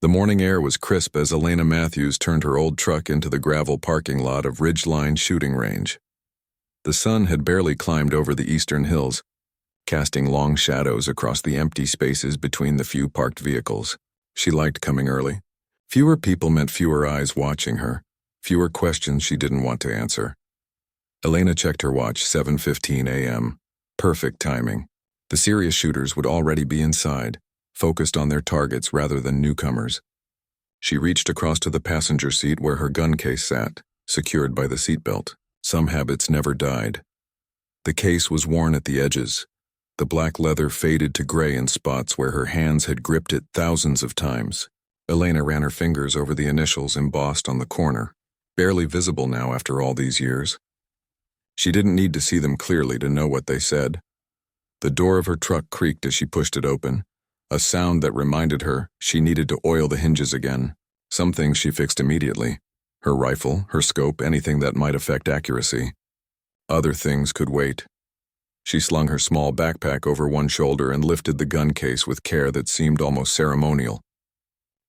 The morning air was crisp as Elena Matthews turned her old truck into the gravel parking lot of Ridgeline Shooting Range. The sun had barely climbed over the eastern hills, casting long shadows across the empty spaces between the few parked vehicles. She liked coming early. Fewer people meant fewer eyes watching her, fewer questions she didn't want to answer. Elena checked her watch, 7:15 a.m. Perfect timing. The serious shooters would already be inside, focused on their targets rather than newcomers. She reached across to the passenger seat where her gun case sat, secured by the seatbelt. Some habits never died. The case was worn at the edges. The black leather faded to gray in spots where her hands had gripped it thousands of times. Elena ran her fingers over the initials embossed on the corner, barely visible now after all these years. She didn't need to see them clearly to know what they said. The door of her truck creaked as she pushed it open, a sound that reminded her she needed to oil the hinges again. Some things she fixed immediately: her rifle, her scope, anything that might affect accuracy. Other things could wait. She slung her small backpack over one shoulder and lifted the gun case with care that seemed almost ceremonial.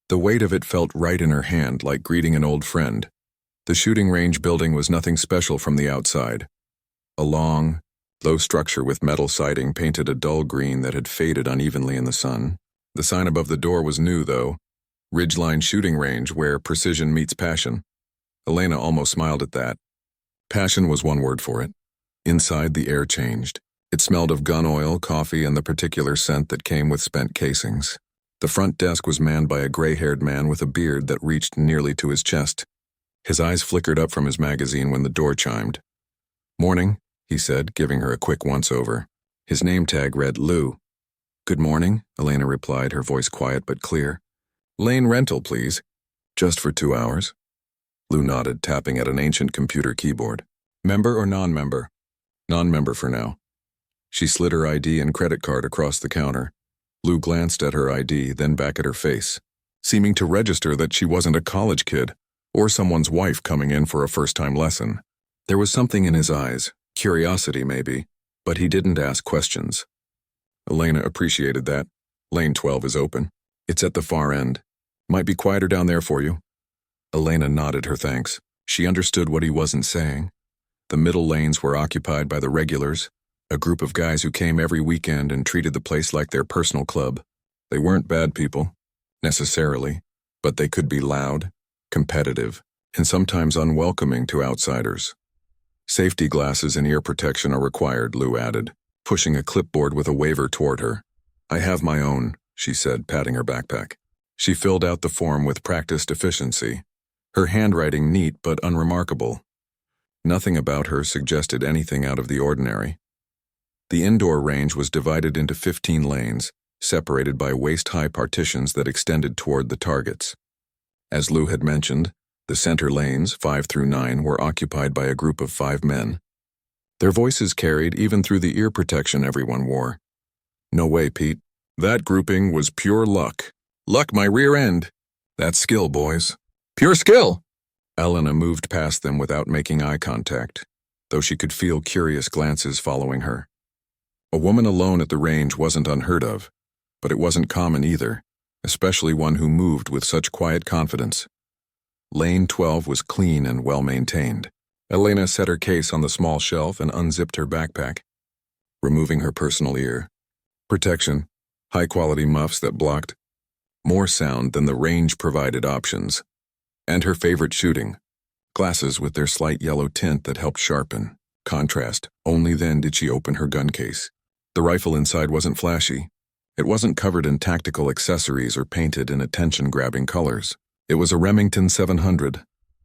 The weight of it felt right in her hand, like greeting an old friend. The shooting range building was nothing special from the outside. A long, low structure with metal siding painted a dull green that had faded unevenly in the sun. The sign above the door was new, though: Ridgeline Shooting Range, where precision meets passion. Elena almost smiled at that. Passion was one word for it. Inside, the air changed. It smelled of gun oil, coffee, and the particular scent that came with spent casings. The front desk was manned by a gray-haired man with a beard that reached nearly to his chest. His eyes flickered up from his magazine when the door chimed. "Morning," he said, giving her a quick once-over. His name tag read Lou. "Good morning," Elena replied, her voice quiet but clear. "Lane rental, please. Just for 2 hours." Lou nodded, tapping at an ancient computer keyboard. "Member or non-member?" "Non-member for now." She slid her ID and credit card across the counter. Lou glanced at her ID, then back at her face, seeming to register that she wasn't a college kid or someone's wife coming in for a first-time lesson. There was something in his eyes, curiosity maybe, but he didn't ask questions. Elena appreciated that. "Lane 12 is open. It's at the far end. Might be quieter down there for you." Elena nodded her thanks. She understood what he wasn't saying. The middle lanes were occupied by the regulars, a group of guys who came every weekend and treated the place like their personal club. They weren't bad people, necessarily, but they could be loud, competitive, and sometimes unwelcoming to outsiders. "Safety glasses and ear protection are required," Lou added, pushing a clipboard with a waiver toward her. "I have my own," she said, patting her backpack. She filled out the form with practiced efficiency, her handwriting neat but unremarkable. Nothing about her suggested anything out of the ordinary. The indoor range was divided into 15 lanes, separated by waist-high partitions that extended toward the targets. As Lou had mentioned, the center lanes, 5 through 9, were occupied by a group of 5 men. Their voices carried even through the ear protection everyone wore. "No way, Pete. That grouping was pure luck. Luck my rear end. That's skill, boys. Pure skill!" Elena moved past them without making eye contact, though she could feel curious glances following her. A woman alone at the range wasn't unheard of, but it wasn't common either, especially one who moved with such quiet confidence. Lane 12 was clean and well-maintained. Elena set her case on the small shelf and unzipped her backpack, removing her personal ear protection, high-quality muffs that blocked more sound than the range-provided options, and her favorite shooting, glasses with their slight yellow tint that helped sharpen contrast. Only then did she open her gun case. The rifle inside wasn't flashy. It wasn't covered in tactical accessories or painted in attention-grabbing colors. It was a Remington 700,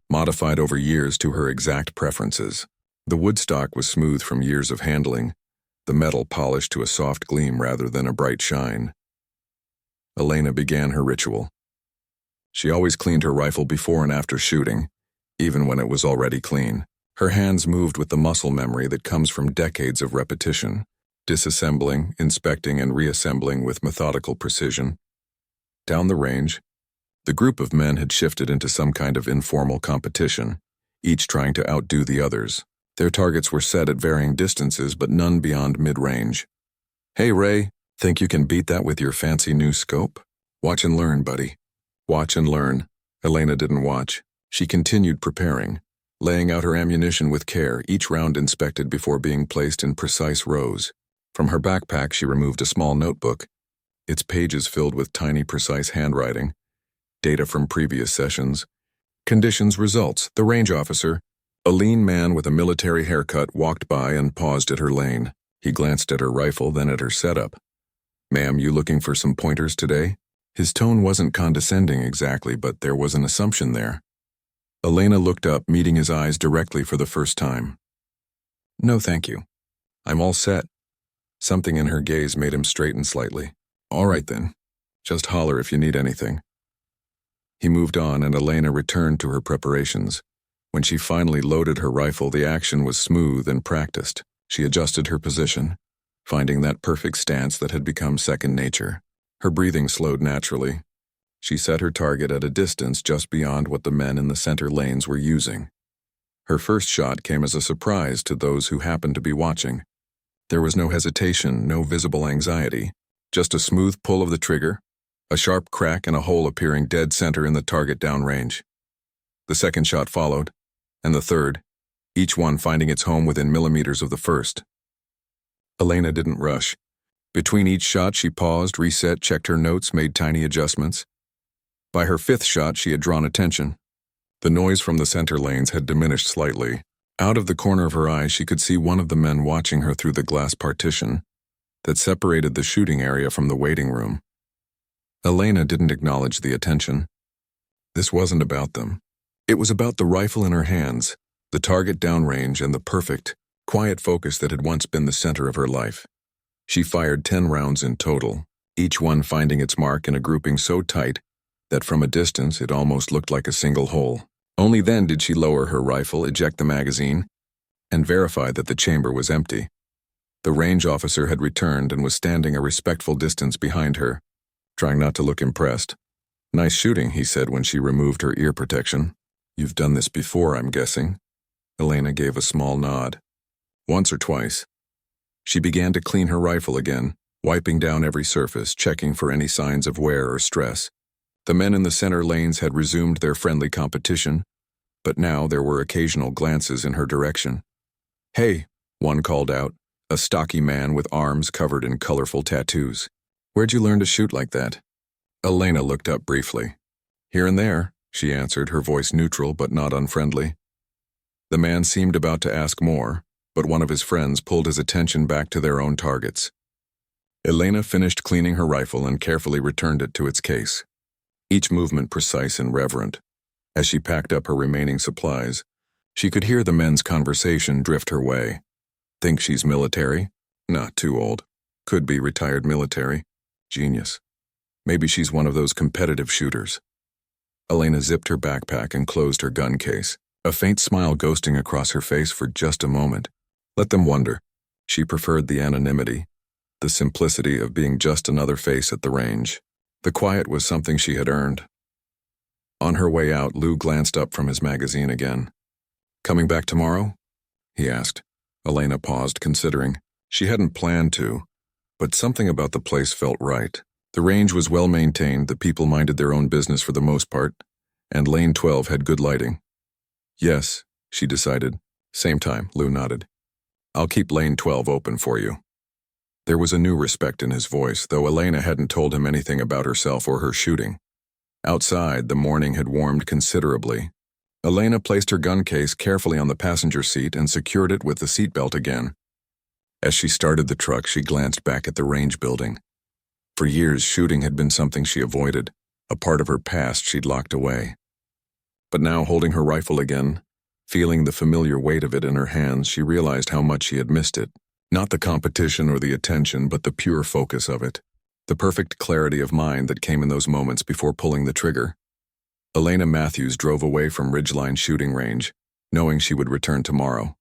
modified over years to her exact preferences. The wood stock was smooth from years of handling, the metal polished to a soft gleam rather than a bright shine. Elena began her ritual. She always cleaned her rifle before and after shooting, even when it was already clean. Her hands moved with the muscle memory that comes from decades of repetition, disassembling, inspecting, and reassembling with methodical precision. Down the range, the group of men had shifted into some kind of informal competition, each trying to outdo the others. Their targets were set at varying distances, but none beyond mid-range. "Hey, Ray, think you can beat that with your fancy new scope? Watch and learn, buddy." Watch and learn. Elena didn't watch. She continued preparing, laying out her ammunition with care, each round inspected before being placed in precise rows. From her backpack, she removed a small notebook, its pages filled with tiny, precise handwriting, data from previous sessions, conditions, results. The range officer, a lean man with a military haircut, walked by and paused at her lane. He glanced at her rifle, then at her setup. "Ma'am, you looking for some pointers today?" His tone wasn't condescending exactly, but there was an assumption there. Elena looked up, meeting his eyes directly for the first time. "No, thank you. I'm all set." Something in her gaze made him straighten slightly. "All right then. Just holler if you need anything." He moved on, and Elena returned to her preparations. When she finally loaded her rifle, the action was smooth and practiced. She adjusted her position, finding that perfect stance that had become second nature. Her breathing slowed naturally. She set her target at a distance just beyond what the men in the center lanes were using. Her first shot came as a surprise to those who happened to be watching. There was no hesitation, no visible anxiety, just a smooth pull of the trigger, a sharp crack and a hole appearing dead center in the target downrange. The second shot followed, and the third, each one finding its home within millimeters of the first. Elena didn't rush. Between each shot, she paused, reset, checked her notes, made tiny adjustments. By her fifth shot, she had drawn attention. The noise from the center lanes had diminished slightly. Out of the corner of her eye, she could see one of the men watching her through the glass partition that separated the shooting area from the waiting room. Elena didn't acknowledge the attention. This wasn't about them. It was about the rifle in her hands, the target downrange, and the perfect, quiet focus that had once been the center of her life. She fired 10 rounds in total, each one finding its mark in a grouping so tight that from a distance it almost looked like a single hole. Only then did she lower her rifle, eject the magazine, and verify that the chamber was empty. The range officer had returned and was standing a respectful distance behind her, trying not to look impressed. "Nice shooting," he said when she removed her ear protection. "You've done this before, I'm guessing?" Elena gave a small nod. "Once or twice." She began to clean her rifle again, wiping down every surface, checking for any signs of wear or stress. The men in the center lanes had resumed their friendly competition, but now there were occasional glances in her direction. "Hey," one called out, a stocky man with arms covered in colorful tattoos. "Where'd you learn to shoot like that?" Elena looked up briefly. "Here and there," she answered, her voice neutral but not unfriendly. The man seemed about to ask more, but one of his friends pulled his attention back to their own targets. Elena finished cleaning her rifle and carefully returned it to its case, each movement precise and reverent. As she packed up her remaining supplies, she could hear the men's conversation drift her way. "Think she's military? Not too old. Could be retired military. Genius. Maybe she's one of those competitive shooters." Elena zipped her backpack and closed her gun case, a faint smile ghosting across her face for just a moment. Let them wonder. She preferred the anonymity, the simplicity of being just another face at the range. The quiet was something she had earned. On her way out, Lou glanced up from his magazine again. "Coming back tomorrow?" he asked. Elena paused, considering. She hadn't planned to, but something about the place felt right. The range was well maintained, the people minded their own business for the most part, and Lane 12 had good lighting. "Yes," she decided. "Same time," Lou nodded. "I'll keep Lane 12 open for you." There was a new respect in his voice, though Elena hadn't told him anything about herself or her shooting. Outside, the morning had warmed considerably. Elena placed her gun case carefully on the passenger seat and secured it with the seatbelt again. As she started the truck, she glanced back at the range building. For years, shooting had been something she avoided, a part of her past she'd locked away. But now, holding her rifle again, feeling the familiar weight of it in her hands, she realized how much she had missed it. Not the competition or the attention, but the pure focus of it. The perfect clarity of mind that came in those moments before pulling the trigger. Elena Matthews drove away from Ridgeline shooting range, knowing she would return tomorrow.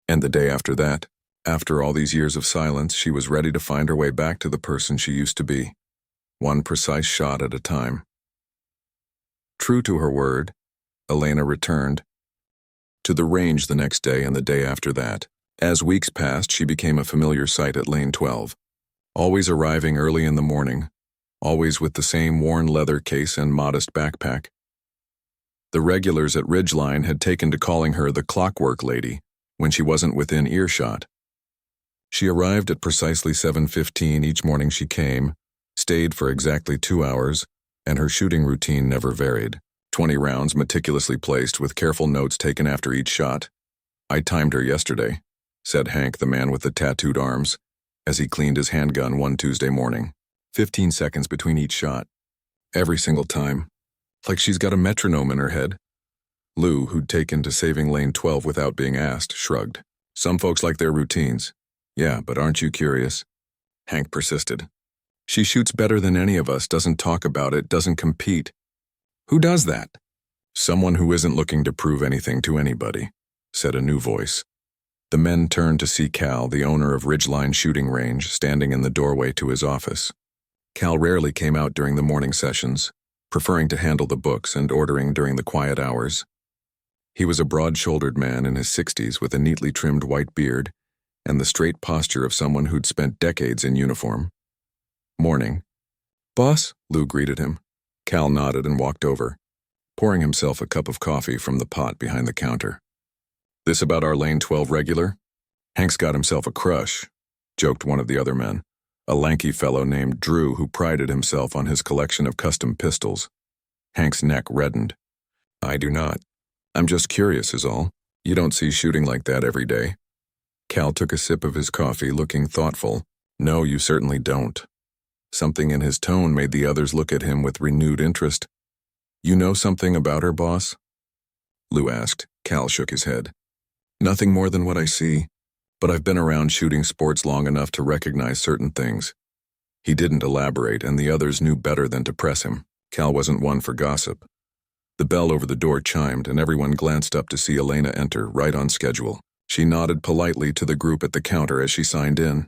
And the day after that, after all these years of silence, she was ready to find her way back to the person she used to be, one precise shot at a time. True to her word, Elena returned to the range the next day and the day after that. As weeks passed, she became a familiar sight at Lane 12, always arriving early in the morning, always with the same worn leather case and modest backpack. The regulars at Ridgeline had taken to calling her the Clockwork Lady when she wasn't within earshot. She arrived at precisely 7:15 each morning she came, stayed for exactly 2 hours, and her shooting routine never varied. 20 rounds meticulously placed with careful notes taken after each shot. "I timed her yesterday," said Hank, the man with the tattooed arms, as he cleaned his handgun one Tuesday morning. 15 seconds between each shot. Every single time. Like she's got a metronome in her head. Lou, who'd taken to saving lane 12 without being asked, shrugged. "Some folks like their routines." "Yeah, but aren't you curious?" Hank persisted. "She shoots better than any of us, doesn't talk about it, doesn't compete." "Who does that?" "Someone who isn't looking to prove anything to anybody," said a new voice. The men turned to see Cal, the owner of Ridgeline Shooting Range, standing in the doorway to his office. Cal rarely came out during the morning sessions, preferring to handle the books and ordering during the quiet hours. He was a broad-shouldered man in his 60s with a neatly trimmed white beard and the straight posture of someone who'd spent decades in uniform. "Morning." "Boss?" Lou greeted him. Cal nodded and walked over, pouring himself a cup of coffee from the pot behind the counter. "This about our lane 12 regular?" "Hank's got himself a crush," joked one of the other men, a lanky fellow named Drew who prided himself on his collection of custom pistols. Hank's neck reddened. "I do not. I'm just curious is all. You don't see shooting like that every day." Cal took a sip of his coffee, looking thoughtful. "No, you certainly don't." Something in his tone made the others look at him with renewed interest. "You know something about her, boss?" Lou asked. Cal shook his head. "Nothing more than what I see, but I've been around shooting sports long enough to recognize certain things." He didn't elaborate, and the others knew better than to press him. Cal wasn't one for gossip. The bell over the door chimed, and everyone glanced up to see Elena enter, right on schedule. She nodded politely to the group at the counter as she signed in.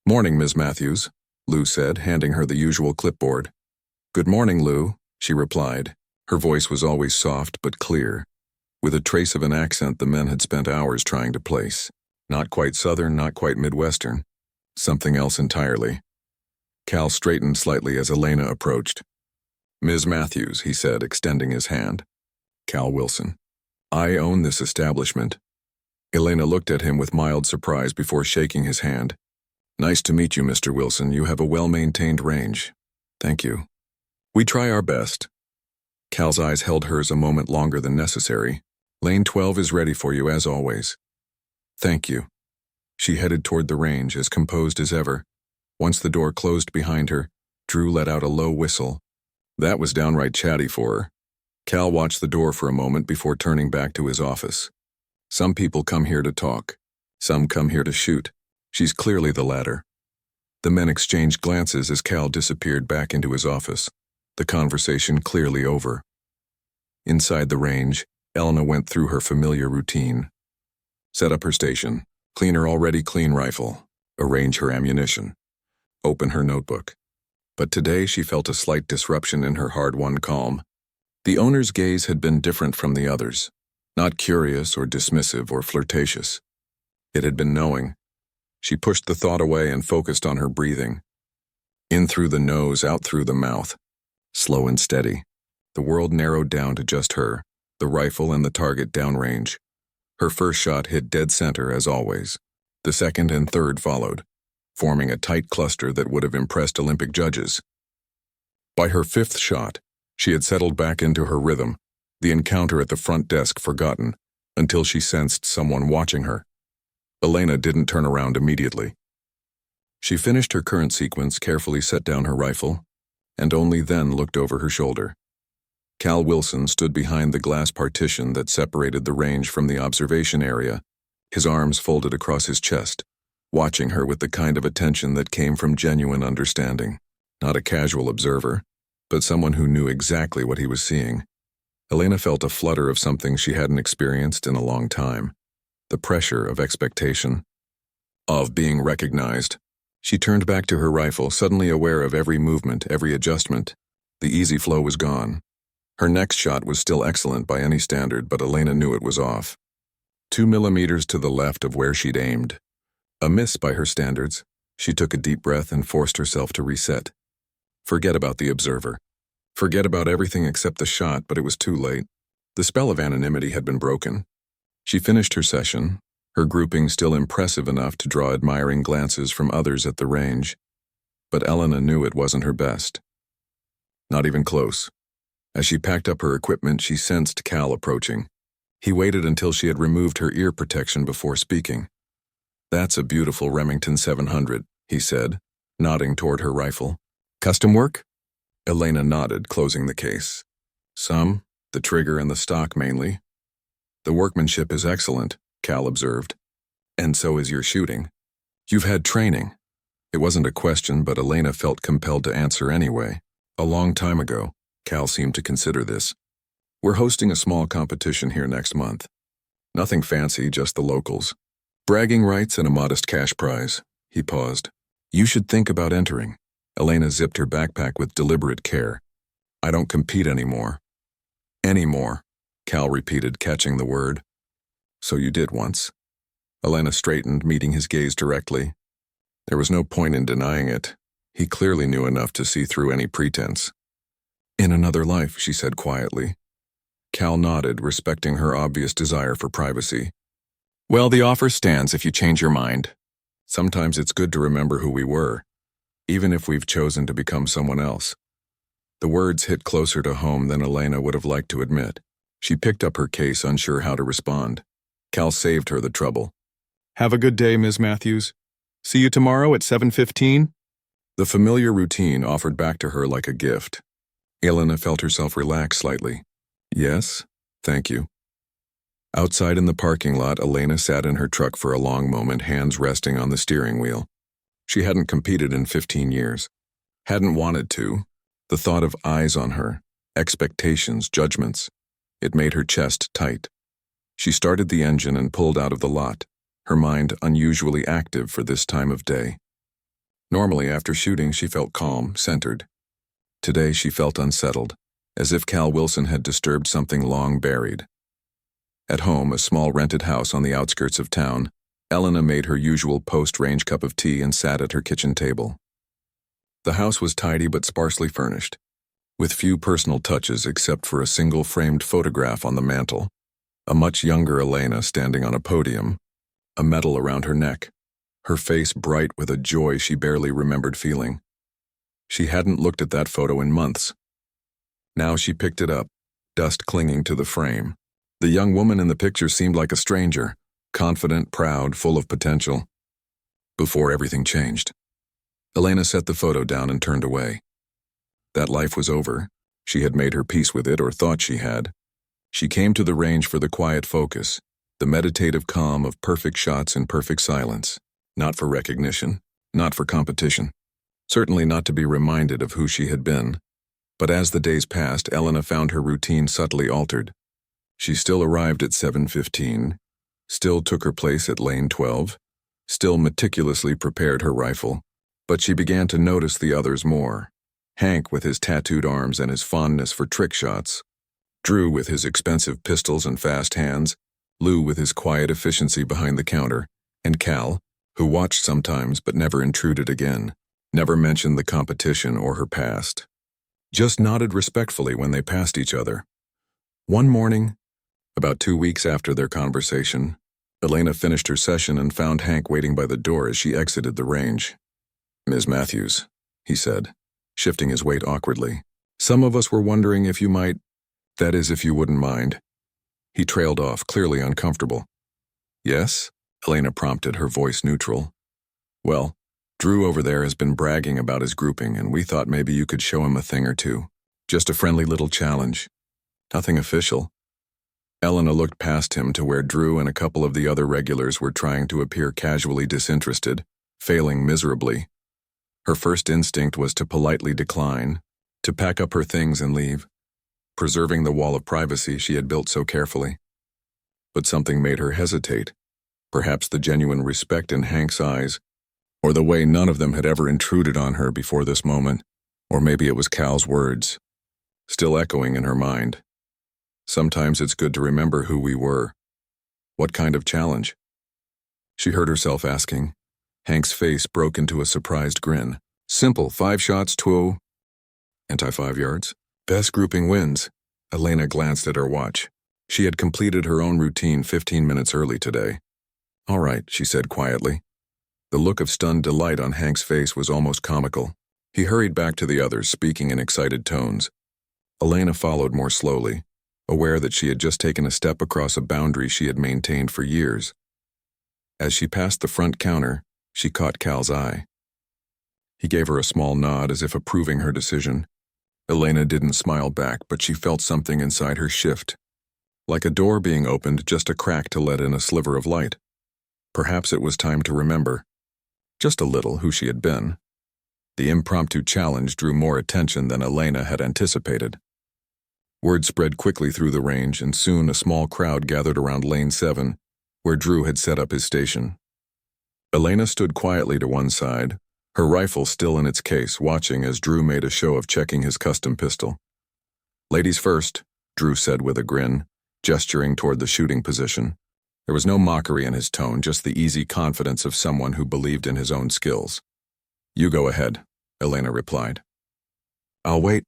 "Morning, Ms. Matthews," Lou said, handing her the usual clipboard. "Good morning, Lou," she replied. Her voice was always soft but clear, with a trace of an accent the men had spent hours trying to place. Not quite Southern, not quite Midwestern. Something else entirely. Cal straightened slightly as Elena approached. "Ms. Matthews," he said, extending his hand. "Cal Wilson. I own this establishment." Elena looked at him with mild surprise before shaking his hand. "Nice to meet you, Mr. Wilson. You have a well-maintained range." "Thank you." "We try our best." Cal's eyes held hers a moment longer than necessary. "Lane 12 is ready for you, as always." "Thank you." She headed toward the range, as composed as ever. Once the door closed behind her, Drew let out a low whistle. That was downright chatty for her. Cal watched the door for a moment before turning back to his office. Some people come here to talk. Some come here to shoot. She's clearly the latter. The men exchanged glances as Cal disappeared back into his office, the conversation clearly over. Inside the range, Elena went through her familiar routine. Set up her station, clean her already clean rifle, arrange her ammunition, open her notebook. But today she felt a slight disruption in her hard-won calm. The owner's gaze had been different from the others, not curious or dismissive or flirtatious. It had been knowing. She pushed the thought away and focused on her breathing. In through the nose, out through the mouth. Slow and steady. The world narrowed down to just her, the rifle and the target downrange. Her first shot hit dead center as always. The second and third followed, forming a tight cluster that would have impressed Olympic judges. By her fifth shot, she had settled back into her rhythm, the encounter at the front desk forgotten, until she sensed someone watching her. Elena didn't turn around immediately. She finished her current sequence, carefully set down her rifle, and only then looked over her shoulder. Cal Wilson stood behind the glass partition that separated the range from the observation area, his arms folded across his chest, watching her with the kind of attention that came from genuine understanding. Not a casual observer, but someone who knew exactly what he was seeing. Elena felt a flutter of something she hadn't experienced in a long time. The pressure of expectation, of being recognized. She turned back to her rifle, suddenly aware of every movement, every adjustment. The easy flow was gone. Her next shot was still excellent by any standard, but Elena knew it was off. 2 millimeters to the left of where she'd aimed. A miss by her standards. She took a deep breath and forced herself to reset. Forget about the observer. Forget about everything except the shot, but it was too late. The spell of anonymity had been broken. She finished her session, her grouping still impressive enough to draw admiring glances from others at the range. But Elena knew it wasn't her best. Not even close. As she packed up her equipment, she sensed Cal approaching. He waited until she had removed her ear protection before speaking. "That's a beautiful Remington 700, he said, nodding toward her rifle. "Custom work?" Elena nodded, closing the case. "Some, the trigger and the stock mainly." "The workmanship is excellent," Cal observed. "And so is your shooting. You've had training." It wasn't a question, but Elena felt compelled to answer anyway. "A long time ago," Cal seemed to consider this. "We're hosting a small competition here next month. Nothing fancy, just the locals. Bragging rights and a modest cash prize." He paused. "You should think about entering." Elena zipped her backpack with deliberate care. "I don't compete anymore." "Anymore," Cal repeated, catching the word. "So you did once." Elena straightened, meeting his gaze directly. There was no point in denying it. He clearly knew enough to see through any pretense. "In another life," she said quietly. Cal nodded, respecting her obvious desire for privacy. "Well, the offer stands if you change your mind. Sometimes it's good to remember who we were, even if we've chosen to become someone else." The words hit closer to home than Elena would have liked to admit. She picked up her case, unsure how to respond. Cal saved her the trouble. "Have a good day, Ms. Matthews. See you tomorrow at 7:15? The familiar routine offered back to her like a gift. Elena felt herself relax slightly. "Yes, thank you." Outside in the parking lot, Elena sat in her truck for a long moment, hands resting on the steering wheel. She hadn't competed in 15 years. Hadn't wanted to. The thought of eyes on her, expectations, judgments, it made her chest tight. She started the engine and pulled out of the lot, her mind unusually active for this time of day. Normally, after shooting, she felt calm, centered. Today, she felt unsettled, as if Cal Wilson had disturbed something long buried. At home, a small rented house on the outskirts of town, Elena made her usual post-range cup of tea and sat at her kitchen table. The house was tidy but sparsely furnished, with few personal touches except for a single framed photograph on the mantel, a much younger Elena standing on a podium, a medal around her neck, her face bright with a joy she barely remembered feeling. She hadn't looked at that photo in months. Now she picked it up, dust clinging to the frame. The young woman in the picture seemed like a stranger, confident, proud, full of potential. Before everything changed. Elena set the photo down and turned away. That life was over. She had made her peace with it, or thought she had. She came to the range for the quiet focus, the meditative calm of perfect shots in perfect silence. Not for recognition, not for competition. Certainly not to be reminded of who she had been. But as the days passed, Elena found her routine subtly altered. She still arrived at 7:15, still took her place at lane 12, still meticulously prepared her rifle, but she began to notice the others more. Hank with his tattooed arms and his fondness for trick shots, Drew with his expensive pistols and fast hands, Lou with his quiet efficiency behind the counter, and Cal, who watched sometimes but never intruded again, never mentioned the competition or her past. Just nodded respectfully when they passed each other. One morning, about 2 weeks after their conversation, Elena finished her session and found Hank waiting by the door as she exited the range. "Ms. Matthews," he said, shifting his weight awkwardly. "Some of us were wondering if you might, that is, if you wouldn't mind." He trailed off, clearly uncomfortable. "Yes?" Elena prompted, her voice neutral. "Well, Drew over there has been bragging about his grouping, and we thought maybe you could show him a thing or two. Just a friendly little challenge. Nothing official." Elena looked past him to where Drew and a couple of the other regulars were trying to appear casually disinterested, failing miserably. Her first instinct was to politely decline, to pack up her things and leave, preserving the wall of privacy she had built so carefully. But something made her hesitate, perhaps the genuine respect in Hank's eyes, or the way none of them had ever intruded on her before this moment, or maybe it was Cal's words, still echoing in her mind. Sometimes it's good to remember who we were. What kind of challenge? She heard herself asking. Hank's face broke into a surprised grin. "Simple, 5 shots, 2. Anti-5 yards? Best grouping wins. Elena glanced at her watch. She had completed her own routine 15 minutes early today. All right, she said quietly. The look of stunned delight on Hank's face was almost comical. He hurried back to the others, speaking in excited tones. Elena followed more slowly, aware that she had just taken a step across a boundary she had maintained for years. As she passed the front counter, she caught Cal's eye. He gave her a small nod as if approving her decision. Elena didn't smile back, but she felt something inside her shift. Like a door being opened, just a crack to let in a sliver of light. Perhaps it was time to remember, just a little, who she had been. The impromptu challenge drew more attention than Elena had anticipated. Word spread quickly through the range, and soon a small crowd gathered around Lane 7, where Drew had set up his station. Elena stood quietly to one side, her rifle still in its case, watching as Drew made a show of checking his custom pistol. "Ladies first," Drew said with a grin, gesturing toward the shooting position. There was no mockery in his tone, just the easy confidence of someone who believed in his own skills. "You go ahead," Elena replied. "I'll wait."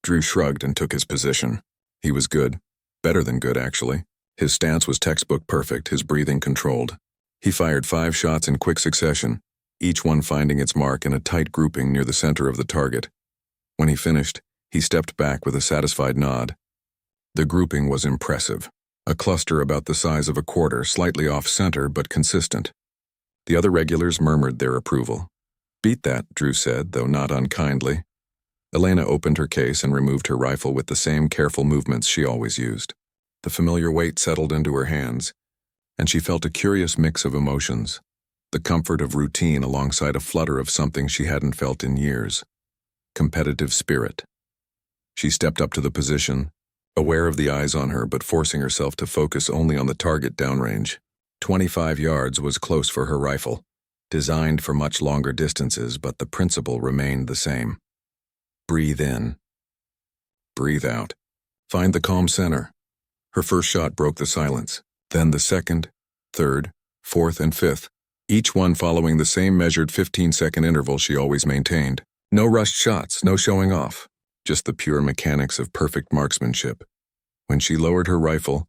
Drew shrugged and took his position. He was good. Better than good, actually. His stance was textbook perfect, his breathing controlled. He fired 5 shots in quick succession, each one finding its mark in a tight grouping near the center of the target. When he finished, he stepped back with a satisfied nod. The grouping was impressive. A cluster about the size of a quarter, slightly off-center but consistent. The other regulars murmured their approval. "Beat that," Drew said, though not unkindly. Elena opened her case and removed her rifle with the same careful movements she always used. The familiar weight settled into her hands, and she felt a curious mix of emotions. The comfort of routine alongside a flutter of something she hadn't felt in years. Competitive spirit. She stepped up to the position, aware of the eyes on her but forcing herself to focus only on the target downrange. 25 yards was close for her rifle, designed for much longer distances, but the principle remained the same. Breathe in. Breathe out. Find the calm center. Her first shot broke the silence, then the second, third, fourth, and fifth, each one following the same measured 15-second interval she always maintained. No rushed shots, no showing off, just the pure mechanics of perfect marksmanship. When she lowered her rifle,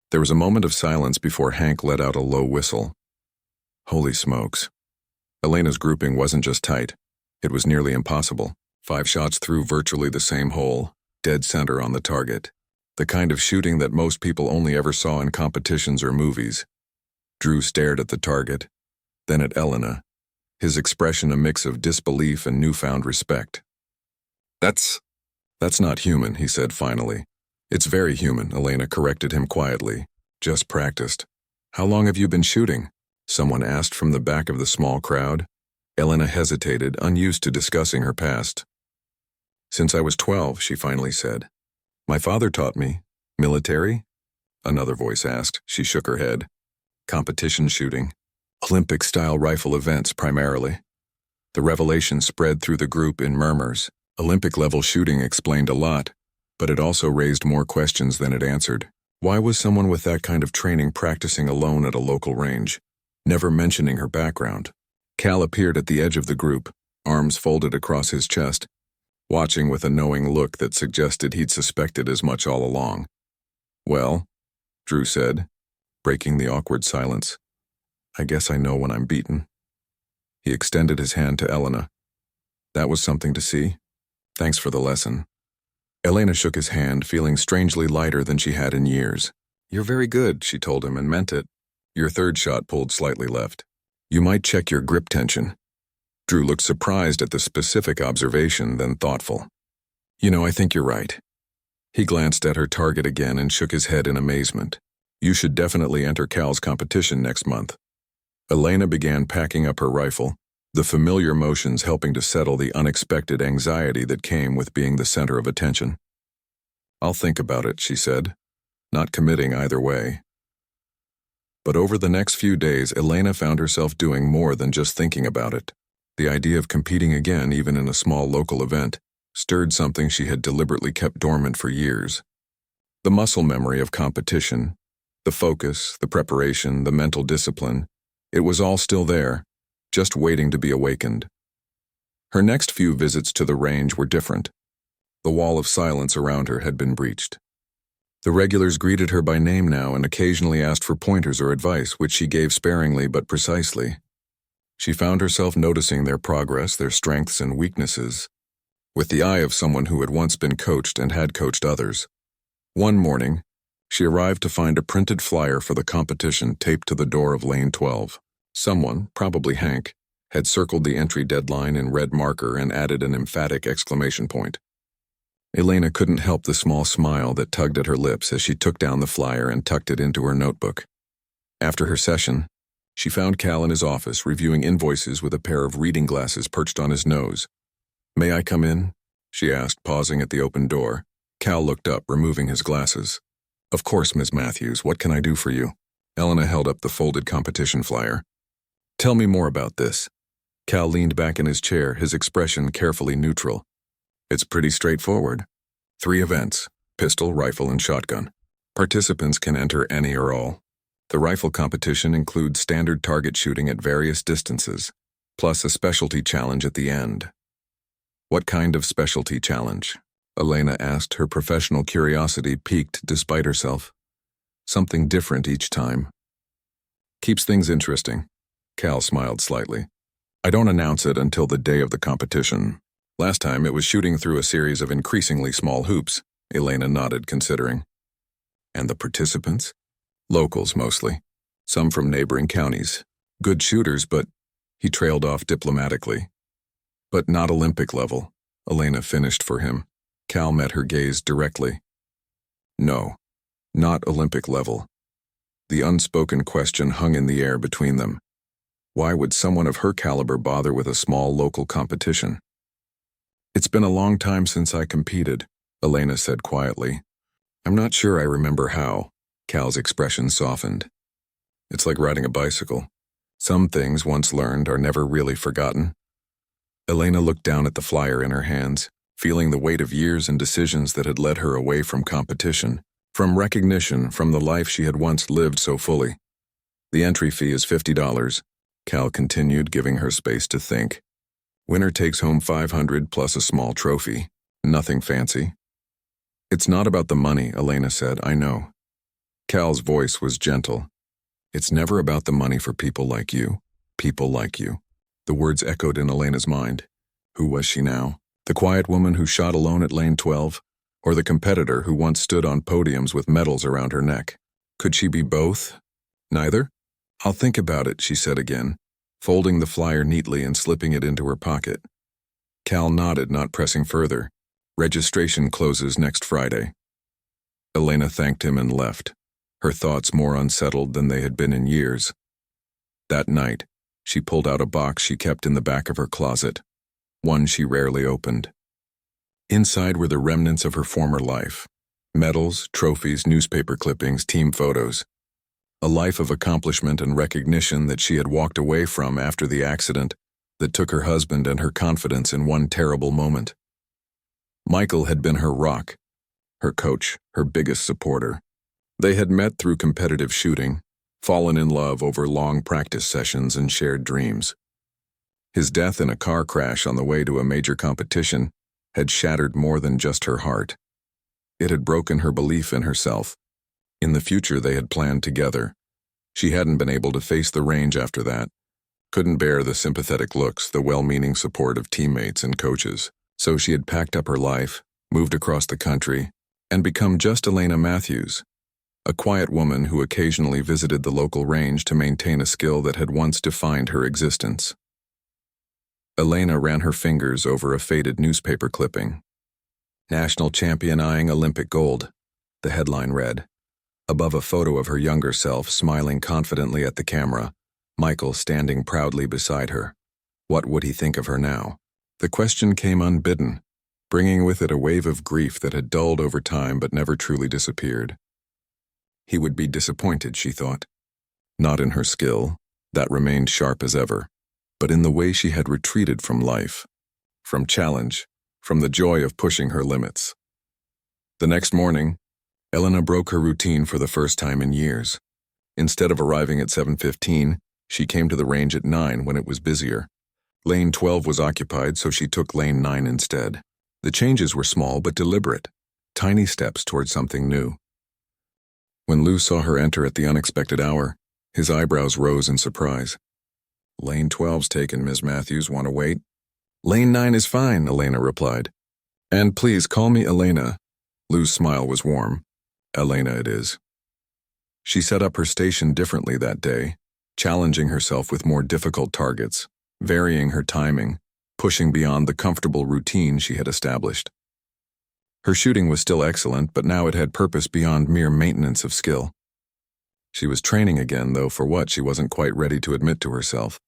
there was a moment of silence before Hank let out a low whistle. Holy smokes. Elena's grouping wasn't just tight, it was nearly impossible. 5 shots through virtually the same hole, dead center on the target. The kind of shooting that most people only ever saw in competitions or movies. Drew stared at the target, then at Elena, his expression a mix of disbelief and newfound respect. That's not human," he said finally. "It's very human," Elena corrected him quietly. "Just practiced." "How long have you been shooting?" someone asked from the back of the small crowd. Elena hesitated, unused to discussing her past. "Since I was 12, she finally said. "My father taught me." "Military?" another voice asked. She shook her head. "Competition shooting. Olympic-style rifle events, primarily." The revelation spread through the group in murmurs. Olympic-level shooting explained a lot, but it also raised more questions than it answered. Why was someone with that kind of training practicing alone at a local range, never mentioning her background? Cal appeared at the edge of the group, arms folded across his chest, watching with a knowing look that suggested he'd suspected as much all along. "Well," Drew said, breaking the awkward silence, "I guess I know when I'm beaten." He extended his hand to Elena. "That was something to see. Thanks for the lesson." Elena shook his hand, feeling strangely lighter than she had in years. "You're very good," she told him, and meant it. "Your third shot pulled slightly left. You might check your grip tension." Drew looked surprised at the specific observation, then thoughtful. I think you're right." He glanced at her target again and shook his head in amazement. "You should definitely enter Cal's competition next month." Elena began packing up her rifle, the familiar motions helping to settle the unexpected anxiety that came with being the center of attention. "I'll think about it," she said, not committing either way. But over the next few days, Elena found herself doing more than just thinking about it. The idea of competing again, even in a small local event, stirred something she had deliberately kept dormant for years. The muscle memory of competition, the focus, the preparation, the mental discipline, it was all still there, just waiting to be awakened. Her next few visits to the range were different. The wall of silence around her had been breached. The regulars greeted her by name now and occasionally asked for pointers or advice, which she gave sparingly but precisely. She found herself noticing their progress, their strengths and weaknesses, with the eye of someone who had once been coached and had coached others. One morning, she arrived to find a printed flyer for the competition taped to the door of Lane 12. Someone, probably Hank, had circled the entry deadline in red marker and added an emphatic exclamation point. Elena couldn't help the small smile that tugged at her lips as she took down the flyer and tucked it into her notebook. After her session, she found Cal in his office reviewing invoices with a pair of reading glasses perched on his nose. "May I come in?" she asked, pausing at the open door. Cal looked up, removing his glasses. "Of course, Miss Matthews. What can I do for you?" Elena held up the folded competition flyer. "Tell me more about this." Cal leaned back in his chair, his expression carefully neutral. "It's pretty straightforward. 3 events: pistol, rifle, and shotgun. Participants can enter any or all. The rifle competition includes standard target shooting at various distances, plus a specialty challenge at the end." "What kind of specialty challenge?" Elena asked, her professional curiosity piqued despite herself. "Something different each time." "Keeps things interesting." Cal smiled slightly. "I don't announce it until the day of the competition. Last time it was shooting through a series of increasingly small hoops." Elena nodded, considering. "And the participants?" "Locals, mostly. Some from neighboring counties. Good shooters, but—" He trailed off diplomatically. "But not Olympic level," Elena finished for him. Cal met her gaze directly. "No, not Olympic level." The unspoken question hung in the air between them. Why would someone of her caliber bother with a small local competition? "It's been a long time since I competed," Elena said quietly. "I'm not sure I remember how." Cal's expression softened. "It's like riding a bicycle. Some things once learned are never really forgotten." Elena looked down at the flyer in her hands, feeling the weight of years and decisions that had led her away from competition, from recognition, from the life she had once lived so fully. "The entry fee is $50, Cal continued, giving her space to think. "Winner takes home $500 plus a small trophy. Nothing fancy." "It's not about the money," Elena said. "I know." Cal's voice was gentle. "It's never about the money for people like you. People like you." The words echoed in Elena's mind. Who was she now? The quiet woman who shot alone at Lane 12? Or the competitor who once stood on podiums with medals around her neck? Could she be both? Neither? "I'll think about it," she said again, folding the flyer neatly and slipping it into her pocket. Cal nodded, not pressing further. "Registration closes next Friday." Elena thanked him and left, her thoughts more unsettled than they had been in years. That night, she pulled out a box she kept in the back of her closet, one she rarely opened. Inside were the remnants of her former life: medals, trophies, newspaper clippings, team photos. A life of accomplishment and recognition that she had walked away from after the accident that took her husband and her confidence in one terrible moment. Michael had been her rock, her coach, her biggest supporter. They had met through competitive shooting, fallen in love over long practice sessions and shared dreams. His death in a car crash on the way to a major competition had shattered more than just her heart. It had broken her belief in herself, in the future they had planned together. She hadn't been able to face the range after that, couldn't bear the sympathetic looks, the well-meaning support of teammates and coaches. So she had packed up her life, moved across the country, and become just Elena Matthews, a quiet woman who occasionally visited the local range to maintain a skill that had once defined her existence. Elena ran her fingers over a faded newspaper clipping. "National champion eyeing Olympic gold," the headline read. Above a photo of her younger self smiling confidently at the camera, Michael standing proudly beside her. What would he think of her now? The question came unbidden, bringing with it a wave of grief that had dulled over time but never truly disappeared. He would be disappointed, she thought. Not in her skill, that remained sharp as ever, but in the way she had retreated from life, from challenge, from the joy of pushing her limits. The next morning, Elena broke her routine for the first time in years. Instead of arriving at 7:15, she came to the range at 9 when it was busier. Lane 12 was occupied, so she took lane 9 instead. The changes were small but deliberate, tiny steps toward something new. When Lou saw her enter at the unexpected hour, his eyebrows rose in surprise. "Lane 12's taken, Ms. Matthews. Want to wait?" "Lane 9 is fine," Elena replied. "And please call me Elena." Lou's smile was warm. "Elena it is." She set up her station differently that day, challenging herself with more difficult targets, varying her timing, pushing beyond the comfortable routine she had established. Her shooting was still excellent, but now it had purpose beyond mere maintenance of skill. She was training again, though for what she wasn't quite ready to admit to herself.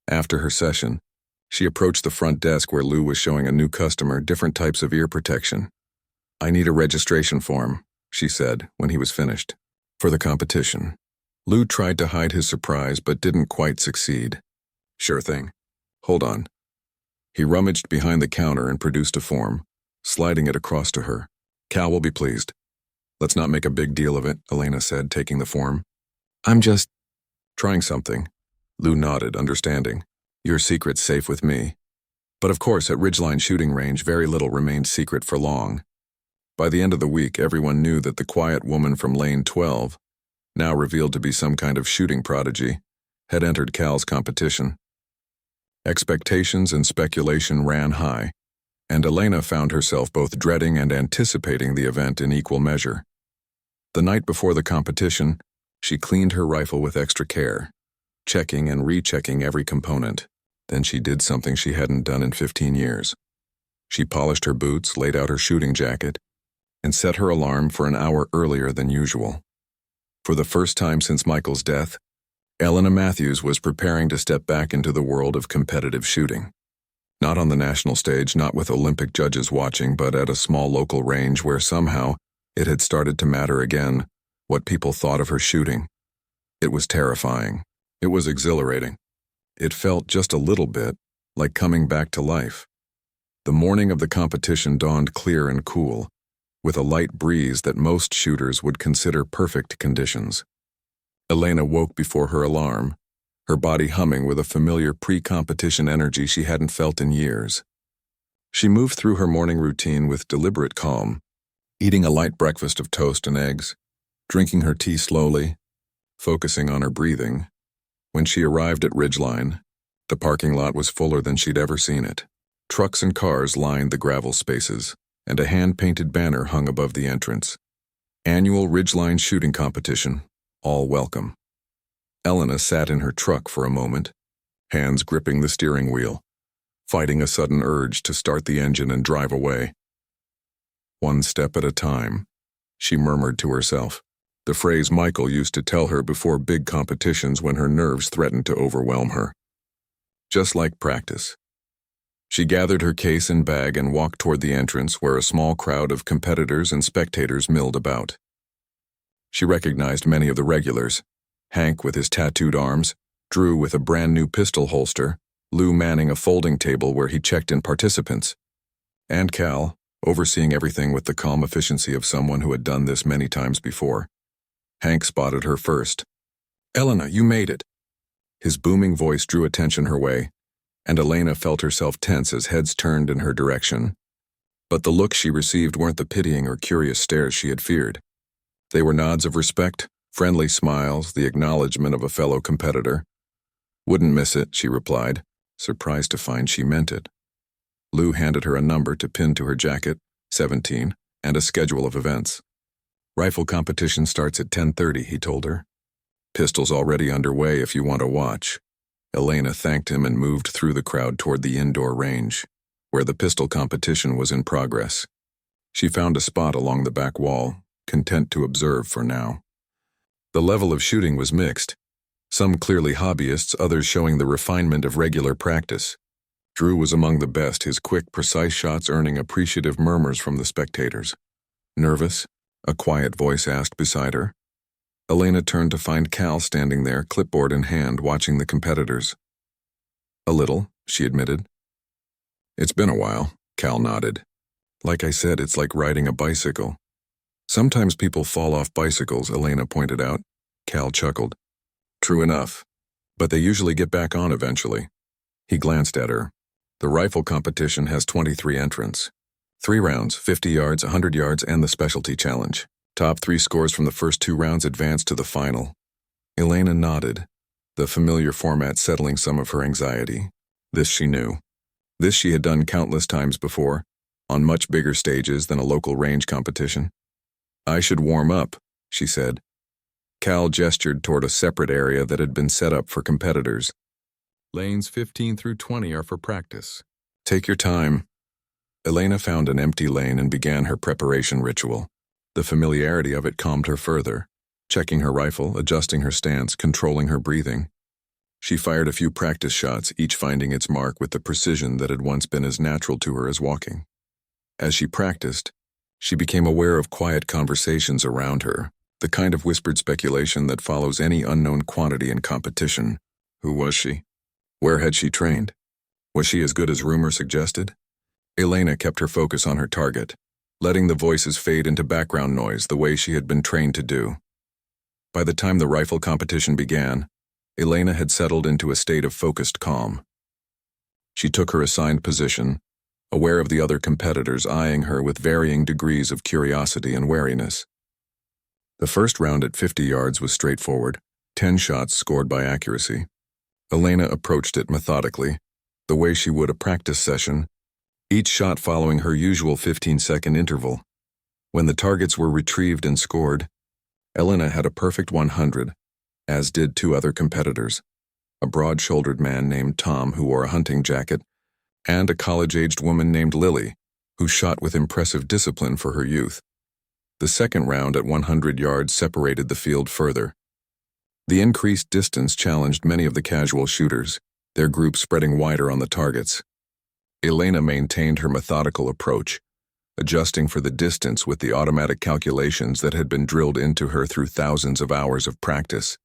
After her session, she approached the front desk where Lou was showing a new customer different types of ear protection. "I need a registration form," she said when he was finished. "For the competition." Lou tried to hide his surprise but didn't quite succeed. "Sure thing. Hold on." He rummaged behind the counter and produced a form, sliding it across to her. "Cal will be pleased." "Let's not make a big deal of it," Elena said, taking the form. "I'm just trying something." Lou nodded, understanding. "Your secret's safe with me." But of course, at Ridgeline Shooting Range, very little remained secret for long. By the end of the week, everyone knew that the quiet woman from Lane 12, now revealed to be some kind of shooting prodigy, had entered Cal's competition. Expectations and speculation ran high, and Elena found herself both dreading and anticipating the event in equal measure. The night before the competition, she cleaned her rifle with extra care, checking and rechecking every component. Then she did something she hadn't done in 15 years. She polished her boots, laid out her shooting jacket, and set her alarm for an hour earlier than usual. For the first time since Michael's death, Elena Matthews was preparing to step back into the world of competitive shooting. Not on the national stage, not with Olympic judges watching, but at a small local range where somehow it had started to matter again what people thought of her shooting. It was terrifying. It was exhilarating. It felt just a little bit like coming back to life. The morning of the competition dawned clear and cool, with a light breeze that most shooters would consider perfect conditions. Elena woke before her alarm, her body humming with a familiar pre-competition energy she hadn't felt in years. She moved through her morning routine with deliberate calm, eating a light breakfast of toast and eggs, drinking her tea slowly, focusing on her breathing. When she arrived at Ridgeline, the parking lot was fuller than she'd ever seen it. Trucks and cars lined the gravel spaces, and a hand-painted banner hung above the entrance. "Annual Ridgeline Shooting Competition. All welcome." Elena sat in her truck for a moment, hands gripping the steering wheel, fighting a sudden urge to start the engine and drive away. "One step at a time," she murmured to herself, the phrase Michael used to tell her before big competitions when her nerves threatened to overwhelm her. Just like practice. She gathered her case and bag and walked toward the entrance where a small crowd of competitors and spectators milled about. She recognized many of the regulars: Hank with his tattooed arms, Drew with a brand new pistol holster, Lou manning a folding table where he checked in participants, and Cal, overseeing everything with the calm efficiency of someone who had done this many times before. Hank spotted her first. "Elena, you made it." His booming voice drew attention her way, and Elena felt herself tense as heads turned in her direction. But the looks she received weren't the pitying or curious stares she had feared. They were nods of respect, friendly smiles, the acknowledgement of a fellow competitor. "Wouldn't miss it," she replied, surprised to find she meant it. Lou handed her a number to pin to her jacket, 17, and a schedule of events. "Rifle competition starts at 10:30, he told her. "Pistol's already underway if you want to watch." Elena thanked him and moved through the crowd toward the indoor range, where the pistol competition was in progress. She found a spot along the back wall, content to observe for now. The level of shooting was mixed, some clearly hobbyists, others showing the refinement of regular practice. Drew was among the best, his quick, precise shots earning appreciative murmurs from the spectators. "Nervous?" a quiet voice asked beside her. Elena turned to find Cal standing there, clipboard in hand, watching the competitors. "A little," she admitted. "It's been a while," Cal nodded. "Like I said, it's like riding a bicycle." "Sometimes people fall off bicycles," Elena pointed out. Cal chuckled. "True enough. But they usually get back on eventually." He glanced at her. "The rifle competition has 23 entrants. 3 rounds, 50 yards, 100 yards, and the specialty challenge. Top 3 scores from the first 2 rounds advanced to the final. Elena nodded, the familiar format settling some of her anxiety. This she knew. This she had done countless times before, on much bigger stages than a local range competition. I should warm up, she said. Cal gestured toward a separate area that had been set up for competitors. Lanes 15 through 20 are for practice. Take your time. Elena found an empty lane and began her preparation ritual. The familiarity of it calmed her further, checking her rifle, adjusting her stance, controlling her breathing. She fired a few practice shots, each finding its mark with the precision that had once been as natural to her as walking. As she practiced, she became aware of quiet conversations around her, the kind of whispered speculation that follows any unknown quantity in competition. Who was she? Where had she trained? Was she as good as rumor suggested? Elena kept her focus on her target, letting the voices fade into background noise the way she had been trained to do. By the time the rifle competition began, Elena had settled into a state of focused calm. She took her assigned position, aware of the other competitors eyeing her with varying degrees of curiosity and wariness. The first round at 50 yards was straightforward, 10 shots scored by accuracy. Elena approached it methodically, the way she would a practice session, each shot following her usual 15-second interval. When the targets were retrieved and scored, Elena had a perfect 100, as did 2 other competitors, a broad-shouldered man named Tom who wore a hunting jacket, and a college-aged woman named Lily, who shot with impressive discipline for her youth. The second round at 100 yards separated the field further. The increased distance challenged many of the casual shooters, their group spreading wider on the targets. Elena maintained her methodical approach, adjusting for the distance with the automatic calculations that had been drilled into her through thousands of hours of practice.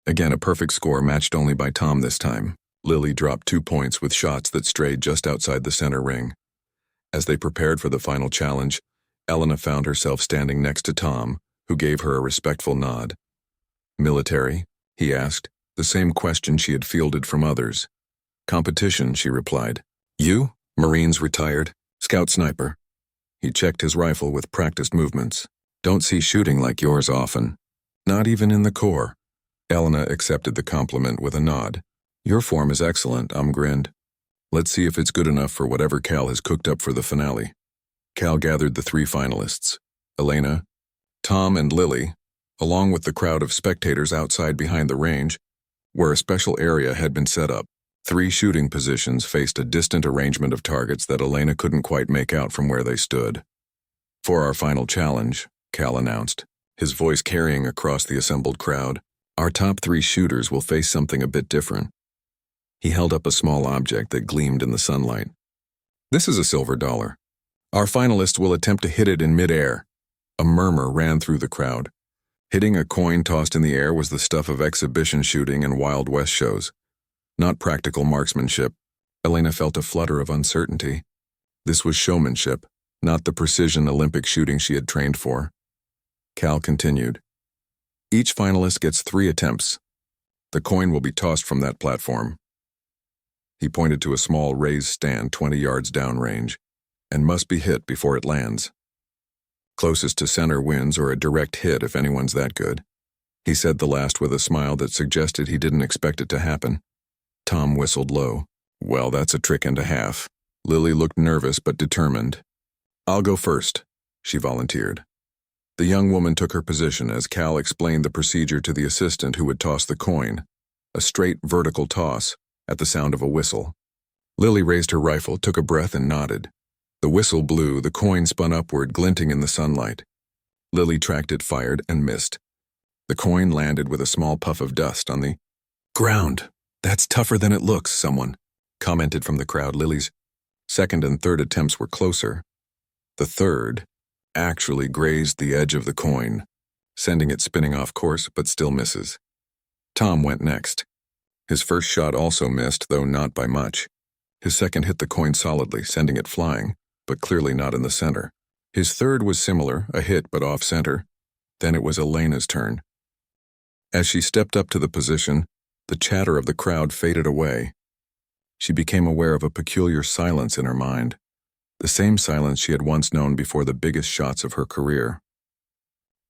Again, a perfect score matched only by Tom this time. Lily dropped 2 points with shots that strayed just outside the center ring. As they prepared for the final challenge, Elena found herself standing next to Tom, who gave her a respectful nod. Military? He asked, the same question she had fielded from others. Competition, she replied. You? Marines retired. Scout sniper. He checked his rifle with practiced movements. Don't see shooting like yours often. Not even in the Corps. Elena accepted the compliment with a nod. Your form is excellent, grinned. Let's see if it's good enough for whatever Cal has cooked up for the finale. Cal gathered the 3 finalists, Elena, Tom, and Lily, along with the crowd of spectators outside behind the range, where a special area had been set up. 3 shooting positions faced a distant arrangement of targets that Elena couldn't quite make out from where they stood. For our final challenge, Cal announced, his voice carrying across the assembled crowd, our top 3 shooters will face something a bit different. He held up a small object that gleamed in the sunlight. This is a silver dollar. Our finalists will attempt to hit it in midair. A murmur ran through the crowd. Hitting a coin tossed in the air was the stuff of exhibition shooting and Wild West shows. Not practical marksmanship. Elena felt a flutter of uncertainty. This was showmanship, not the precision Olympic shooting she had trained for. Cal continued. Each finalist gets 3 attempts. The coin will be tossed from that platform. He pointed to a small raised stand 20 yards downrange, and must be hit before it lands. Closest to center wins, or a direct hit if anyone's that good. He said the last with a smile that suggested he didn't expect it to happen. Tom whistled low. Well, that's a trick and a half. Lily looked nervous but determined. I'll go first, she volunteered. The young woman took her position as Cal explained the procedure to the assistant who would toss the coin. A straight vertical toss, at the sound of a whistle. Lily raised her rifle, took a breath, and nodded. The whistle blew, the coin spun upward, glinting in the sunlight. Lily tracked it, fired, and missed. The coin landed with a small puff of dust on the ground. That's tougher than it looks, someone commented from the crowd. Lily's second and third attempts were closer. The third actually grazed the edge of the coin, sending it spinning off course, but still misses. Tom went next. His first shot also missed, though not by much. His second hit the coin solidly, sending it flying, but clearly not in the center. His third was similar, a hit but off-center. Then it was Elena's turn. As she stepped up to the position, the chatter of the crowd faded away. She became aware of a peculiar silence in her mind. the same silence she had once known before the biggest shots of her career.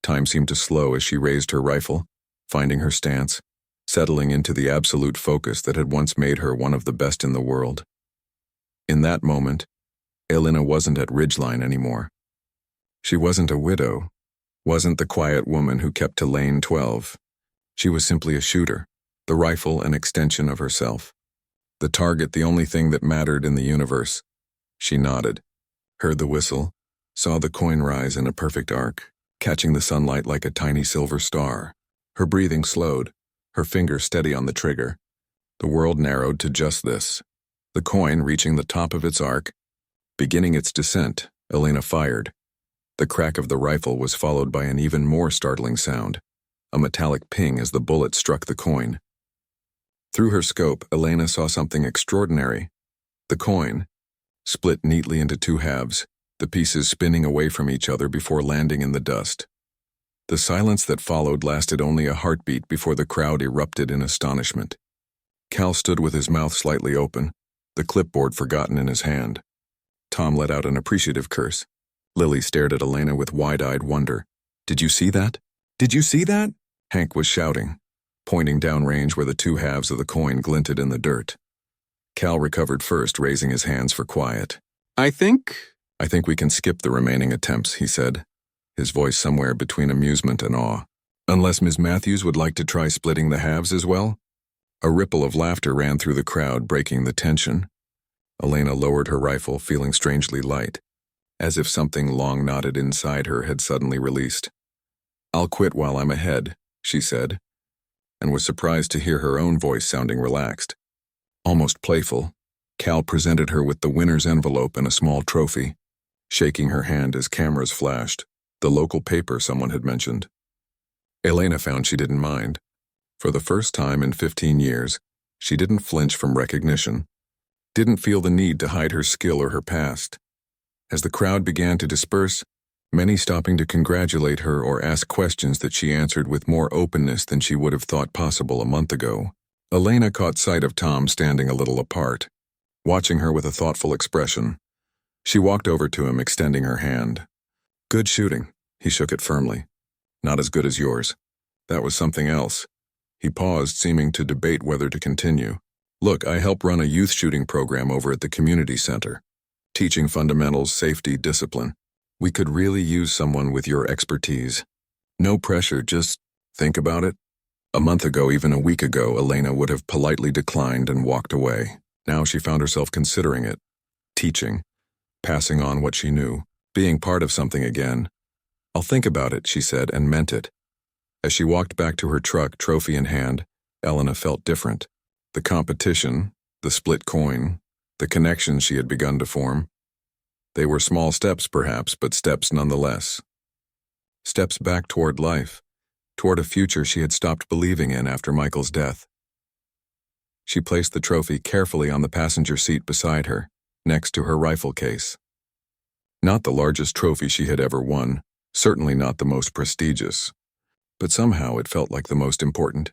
Time seemed to slow as she raised her rifle, finding her stance, settling into the absolute focus that had once made her one of the best in the world. In that moment, Elena wasn't at Ridgeline anymore. She wasn't a widow, wasn't the quiet woman who kept to lane 12. She was simply a shooter, the rifle an extension of herself. The target the only thing that mattered in the universe. She nodded, heard the whistle, saw the coin rise in a perfect arc, catching the sunlight like a tiny silver star. Her breathing slowed, her finger steady on the trigger. The world narrowed to just this. The coin reaching the top of its arc. Beginning its descent, Elena fired. The crack of the rifle was followed by an even more startling sound, a metallic ping as the bullet struck the coin. Through her scope, Elena saw something extraordinary. The coin, split neatly into two halves, the pieces spinning away from each other before landing in the dust. The silence that followed lasted only a heartbeat before the crowd erupted in astonishment. Cal stood with his mouth slightly open, the clipboard forgotten in his hand. Tom let out an appreciative curse. Lily stared at Elena with wide-eyed wonder. "Did you see that? Did you see that?" Hank was shouting, pointing downrange where the two halves of the coin glinted in the dirt. Cal recovered first, raising his hands for quiet. I think we can skip the remaining attempts," he said, his voice somewhere between amusement and awe. "Unless Ms. Matthews would like to try splitting the halves as well?" A ripple of laughter ran through the crowd, breaking the tension. Elena lowered her rifle, feeling strangely light, as if something long knotted inside her had suddenly released. "I'll quit while I'm ahead," she said, and was surprised to hear her own voice sounding relaxed. Almost playful, Cal presented her with the winner's envelope and a small trophy, shaking her hand as cameras flashed, the local paper someone had mentioned. Elena found she didn't mind. For the first time in 15 years, she didn't flinch from recognition, didn't feel the need to hide her skill or her past. As the crowd began to disperse, many stopping to congratulate her or ask questions that she answered with more openness than she would have thought possible a month ago, Elena caught sight of Tom standing a little apart, watching her with a thoughtful expression. She walked over to him, extending her hand. "Good shooting," he shook it firmly. "Not as good as yours. That was something else." He paused, seeming to debate whether to continue. "Look, I help run a youth shooting program over at the community center, teaching fundamentals, safety, discipline. We could really use someone with your expertise. No pressure, just think about it." A month ago, even a week ago, Elena would have politely declined and walked away. Now she found herself considering it, teaching, passing on what she knew, being part of something again. "I'll think about it," she said, and meant it. As she walked back to her truck, trophy in hand, Elena felt different. The competition, the split coin, the connections she had begun to form. They were small steps, perhaps, but steps nonetheless. Steps back toward life, toward a future she had stopped believing in after Michael's death. She placed the trophy carefully on the passenger seat beside her, next to her rifle case. Not the largest trophy she had ever won, certainly not the most prestigious, but somehow it felt like the most important.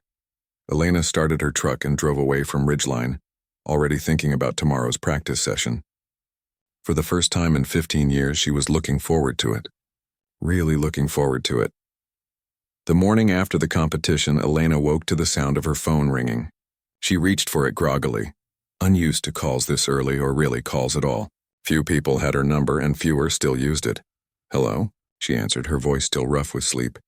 Elena started her truck and drove away from Ridgeline, already thinking about tomorrow's practice session. For the first time in 15 years, she was looking forward to it. Really looking forward to it. The morning after the competition, Elena woke to the sound of her phone ringing. She reached for it groggily, unused to calls this early or really calls at all. Few people had her number and fewer still used it. "Hello?" she answered, her voice still rough with sleep.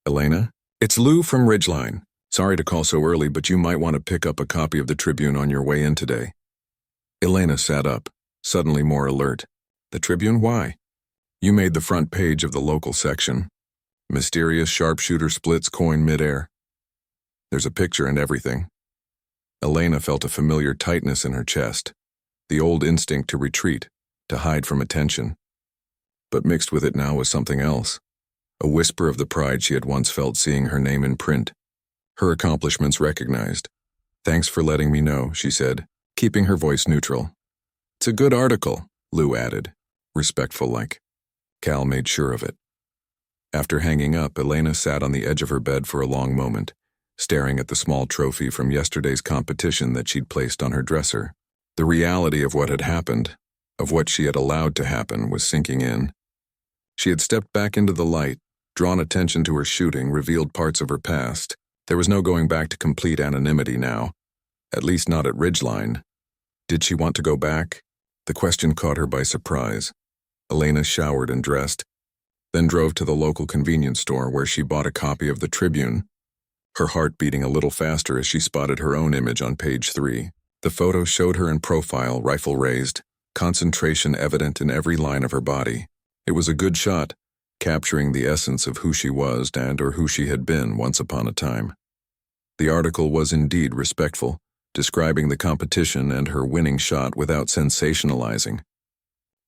"Elena? It's Lou from Ridgeline. Sorry to call so early, but you might want to pick up a copy of the Tribune on your way in today." Elena sat up, suddenly more alert. "The Tribune? Why?" "You made the front page of the local section. Mysterious sharpshooter splits coin midair. There's a picture and everything." Elena felt a familiar tightness in her chest, the old instinct to retreat, to hide from attention. But mixed with it now was something else, a whisper of the pride she had once felt seeing her name in print, her accomplishments recognized. "Thanks for letting me know," she said, keeping her voice neutral. "It's a good article," Lou added, respectful-like. Cal made sure of it. After hanging up, Elena sat on the edge of her bed for a long moment, staring at the small trophy from yesterday's competition that she'd placed on her dresser. The reality of what had happened, of what she had allowed to happen was sinking in. She had stepped back into the light, drawn attention to her shooting, revealed parts of her past. There was no going back to complete anonymity now, at least not at Ridgeline. Did she want to go back? The question caught her by surprise. Elena showered and dressed, then drove to the local convenience store where she bought a copy of the Tribune, her heart beating a little faster as she spotted her own image on page 3. The photo showed her in profile, rifle raised, concentration evident in every line of her body. It was a good shot, capturing the essence of who she was or who she had been once upon a time. The article was indeed respectful, describing the competition and her winning shot without sensationalizing.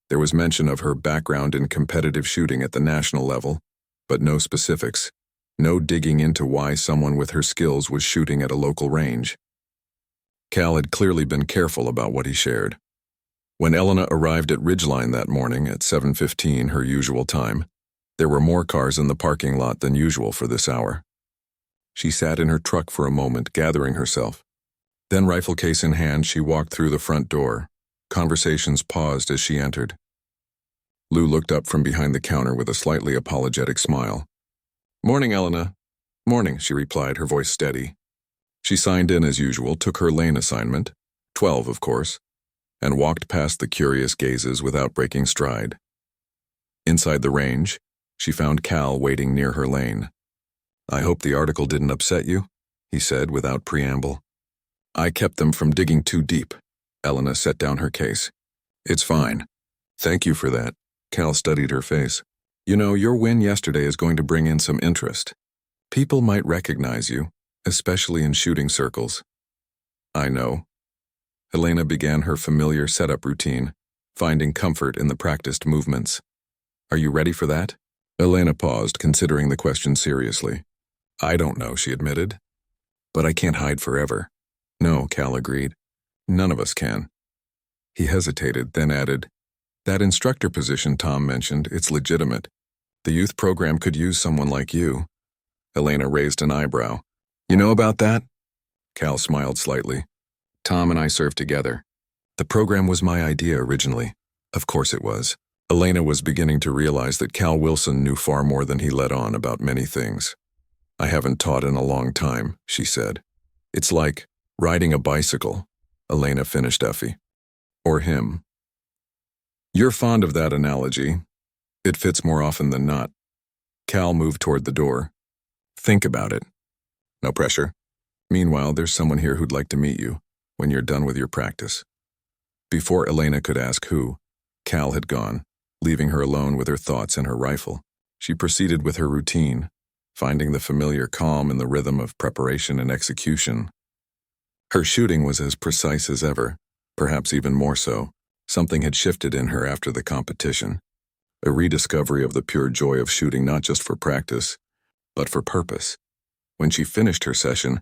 There was mention of her background in competitive shooting at the national level, but no specifics, no digging into why someone with her skills was shooting at a local range. Cal had clearly been careful about what he shared. When Elena arrived at Ridgeline that morning at 7:15, her usual time, there were more cars in the parking lot than usual for this hour. She sat in her truck for a moment, gathering herself. Then, rifle case in hand, she walked through the front door. Conversations paused as she entered. Lou looked up from behind the counter with a slightly apologetic smile. "Morning, Elena." "Morning," she replied, her voice steady. She signed in as usual, took her lane assignment, 12 of course, and walked past the curious gazes without breaking stride. Inside the range, she found Cal waiting near her lane. "I hope the article didn't upset you," he said without preamble. "I kept them from digging too deep." Elena set down her case. "It's fine. Thank you for that." Cal studied her face. "You know, your win yesterday is going to bring in some interest. People might recognize you, especially in shooting circles." "I know." Elena began her familiar setup routine, finding comfort in the practiced movements. "Are you ready for that?" Elena paused, considering the question seriously. "I don't know," she admitted. "But I can't hide forever." "No," Cal agreed. "None of us can." He hesitated, then added, "That instructor position Tom mentioned, it's legitimate. The youth program could use someone like you." Elena raised an eyebrow. "You know about that?" Cal smiled slightly. "Tom and I served together. The program was my idea originally." Of course it was. Elena was beginning to realize that Cal Wilson knew far more than he let on about many things. "I haven't taught in a long time," she said. "It's like riding a bicycle," Elena finished Effie. "Or him." "You're fond of that analogy. It fits more often than not." Cal moved toward the door. "Think about it. No pressure. Meanwhile, there's someone here who'd like to meet you when you're done with your practice." Before Elena could ask who, Cal had gone, leaving her alone with her thoughts and her rifle. She proceeded with her routine, finding the familiar calm in the rhythm of preparation and execution. Her shooting was as precise as ever, perhaps even more so. Something had shifted in her after the competition. A rediscovery of the pure joy of shooting not just for practice, but for purpose. When she finished her session,